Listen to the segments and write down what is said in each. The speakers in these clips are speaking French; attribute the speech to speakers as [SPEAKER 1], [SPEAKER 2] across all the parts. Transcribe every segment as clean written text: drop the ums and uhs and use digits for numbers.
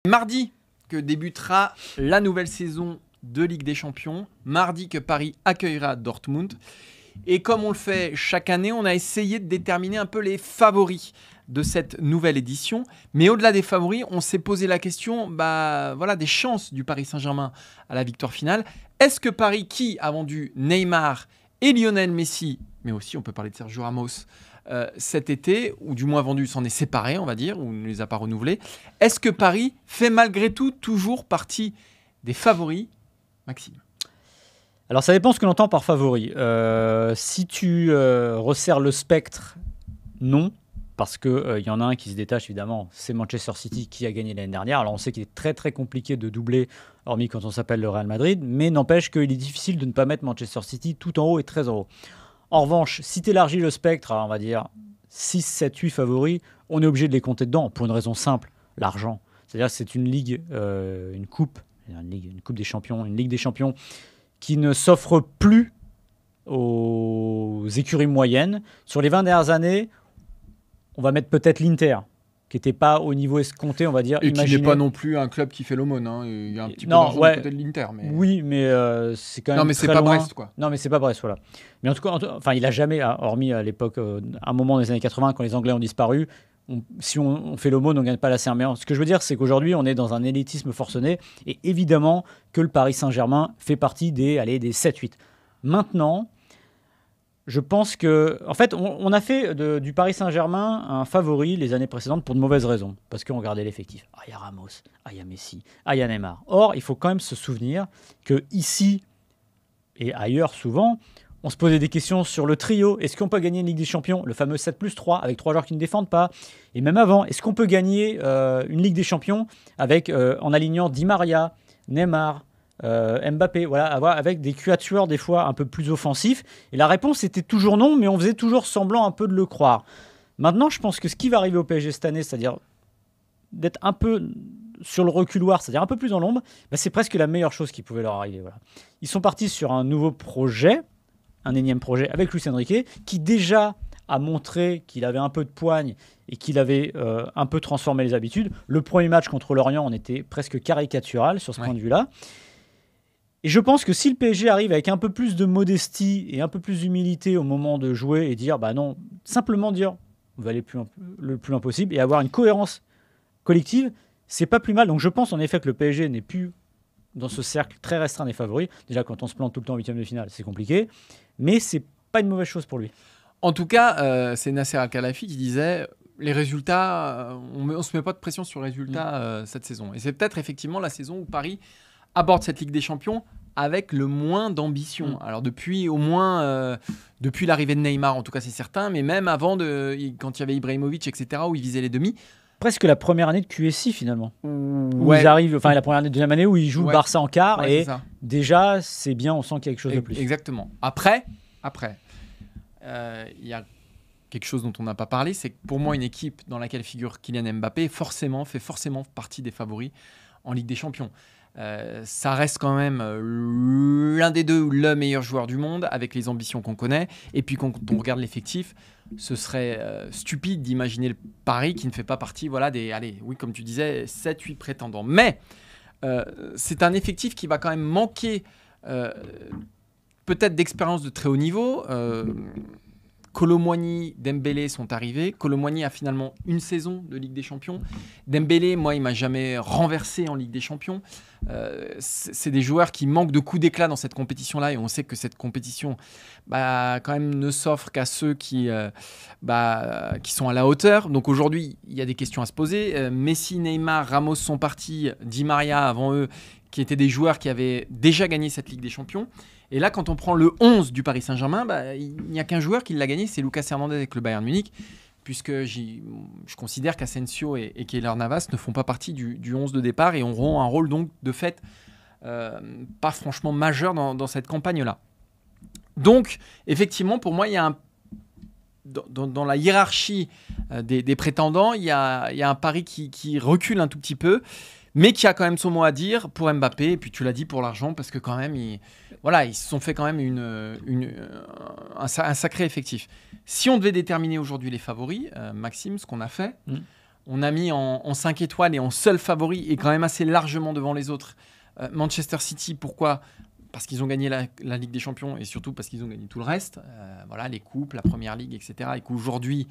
[SPEAKER 1] Mardi que débutera la nouvelle saison de Ligue des Champions. Mardi que Paris accueillera Dortmund. Et comme on le fait chaque année, on a essayé de déterminer un peu les favoris de cette nouvelle édition. Mais au-delà des favoris, on s'est posé la question des chances du Paris Saint-Germain à la victoire finale. Est-ce que Paris, qui a vendu Neymar et Lionel Messi, mais aussi on peut parler de Sergio Ramos, cet été, ou du moins vendu, s'en est séparé, on va dire, ou ne les a pas renouvelés. Est-ce que Paris fait malgré tout toujours partie des favoris, Maxime?
[SPEAKER 2] Alors ça dépend ce que l'on entend par favori. Si tu resserres le spectre, non, parce qu'il y en a un qui se détache évidemment, c'est Manchester City qui a gagné l'année dernière. Alors on sait qu'il est très très compliqué de doubler, hormis quand on s'appelle le Real Madrid, mais n'empêche qu'il est difficile de ne pas mettre Manchester City tout en haut et très en haut. En revanche, si tu élargis le spectre à, on va dire, 6, 7, 8 favoris, on est obligé de les compter dedans pour une raison simple, l'argent. C'est-à-dire que c'est une ligue, une coupe des champions, une ligue des champions qui ne s'offre plus aux écuries moyennes. Sur les 20 dernières années, on va mettre peut-être l'Inter, qui n'était pas au niveau escompté, on va dire.
[SPEAKER 1] Et qui n'est pas non plus un club qui fait l'aumône. Hein. Il y a un petit peu d'argent du côté de l'Inter. Mais...
[SPEAKER 2] Oui, mais c'est quand même.
[SPEAKER 1] Non, mais c'est pas
[SPEAKER 2] loin.
[SPEAKER 1] Brest, quoi.
[SPEAKER 2] Non, mais c'est pas Brest, voilà. Mais en tout cas, il n'a jamais, hormis à l'époque, un moment des années 80, quand les Anglais ont disparu, si on fait l'aumône, on ne gagne pas la Serméen. Ce que je veux dire, c'est qu'aujourd'hui, on est dans un élitisme forcené. Et évidemment que le Paris Saint-Germain fait partie des 7-8. Maintenant, je pense que... En fait, on a fait du Paris Saint-Germain un favori les années précédentes pour de mauvaises raisons. Parce qu'on regardait l'effectif. Ah, il y a Ramos, ah, il y a Messi, ah, il y a Neymar. Or, il faut quand même se souvenir qu'ici et ailleurs, souvent, on se posait des questions sur le trio. Est-ce qu'on peut gagner une Ligue des Champions? Le fameux 7+3 avec 3 joueurs qui ne défendent pas. Et même avant, est-ce qu'on peut gagner une Ligue des Champions avec, en alignant Di Maria, Neymar, Mbappé, voilà, avec des quatuors des fois un peu plus offensifs? Et la réponse était toujours non, mais on faisait toujours semblant un peu de le croire. Maintenant, je pense que ce qui va arriver au PSG cette année, c'est-à-dire d'être un peu sur le reculoir, c'est-à-dire un peu plus dans l'ombre, c'est presque la meilleure chose qui pouvait leur arriver. Voilà. Ils sont partis sur un nouveau projet, un énième projet avec Luis Enrique, qui déjà a montré qu'il avait un peu de poigne et qu'il avait un peu transformé les habitudes. Le premier match contre Lorient, on était presque caricatural sur ce point de vue-là. Et je pense que si le PSG arrive avec un peu plus de modestie et un peu plus d'humilité au moment de jouer et dire, non, simplement dire, on va aller le plus loin possible et avoir une cohérence collective, c'est pas plus mal. Donc je pense en effet que le PSG n'est plus dans ce cercle très restreint des favoris. Déjà, quand on se plante tout le temps en huitième de finale, c'est compliqué. Mais c'est pas une mauvaise chose pour lui.
[SPEAKER 1] En tout cas, c'est Nasser Al-Khelaifi qui disait les résultats, on se met pas de pression sur les résultats cette saison. Et c'est peut-être effectivement la saison où Paris aborde cette Ligue des Champions avec le moins d'ambition. Alors depuis l'arrivée de Neymar, en tout cas c'est certain, mais même avant, quand il y avait Ibrahimovic, etc., où il visait les demi.
[SPEAKER 2] Presque la première année de QSI finalement. Où ils arrivent, la première année, deuxième année où ils jouent le Barça en quart et déjà c'est bien, on sent qu'il y a quelque chose de plus.
[SPEAKER 1] Exactement. Après, il y a quelque chose dont on n'a pas parlé, c'est que pour moi une équipe dans laquelle figure Kylian Mbappé fait forcément partie des favoris en Ligue des Champions. Ça reste quand même l'un des deux, le meilleur joueur du monde avec les ambitions qu'on connaît. Et puis quand on regarde l'effectif, ce serait stupide d'imaginer le Paris qui ne fait pas partie comme tu disais, 7-8 prétendants. Mais c'est un effectif qui va quand même manquer peut-être d'expérience de très haut niveau. Kolo Muani, Dembélé sont arrivés. Kolo Muani a finalement une saison de Ligue des Champions. Dembélé, moi, il m'a jamais renversé en Ligue des Champions. C'est des joueurs qui manquent de coups d'éclat dans cette compétition-là, et on sait que cette compétition, quand même, ne s'offre qu'à ceux qui sont à la hauteur. Donc aujourd'hui, il y a des questions à se poser. Messi, Neymar, Ramos sont partis. Di Maria avant eux, qui étaient des joueurs qui avaient déjà gagné cette Ligue des Champions. Et là, quand on prend le 11 du Paris Saint-Germain, il n'y a qu'un joueur qui l'a gagné, c'est Lucas Hernandez avec le Bayern Munich, puisque je considère qu'Asensio et Keylor Navas ne font pas partie du 11 de départ et auront un rôle donc de fait pas franchement majeur dans cette campagne-là. Donc, effectivement, pour moi, il y a dans la hiérarchie des prétendants, il y a un Paris qui recule un tout petit peu, mais qui a quand même son mot à dire pour Mbappé, et puis tu l'as dit pour l'argent, parce que quand même, ils se sont fait quand même un sacré effectif. Si on devait déterminer aujourd'hui les favoris, Maxime, ce qu'on a fait, on a mis en 5 étoiles et en seul favori et quand même assez largement devant les autres. Manchester City, pourquoi ? Parce qu'ils ont gagné la Ligue des Champions et surtout parce qu'ils ont gagné tout le reste. Voilà, les coupes, la Première Ligue, etc. Et qu'aujourd'hui,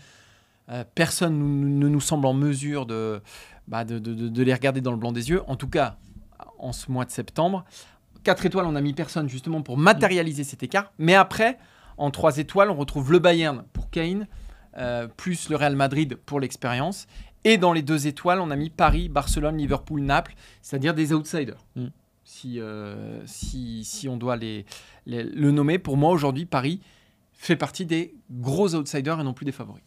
[SPEAKER 1] personne ne nous semble en mesure de les regarder dans le blanc des yeux. En tout cas, en ce mois de septembre. 4 étoiles, on n'a mis personne justement pour matérialiser cet écart. Mais après, en 3 étoiles, on retrouve le Bayern pour Kane, plus le Real Madrid pour l'expérience. Et dans les 2 étoiles, on a mis Paris, Barcelone, Liverpool, Naples, c'est-à-dire des outsiders. Si on doit le nommer, pour moi aujourd'hui, Paris fait partie des gros outsiders et non plus des favoris.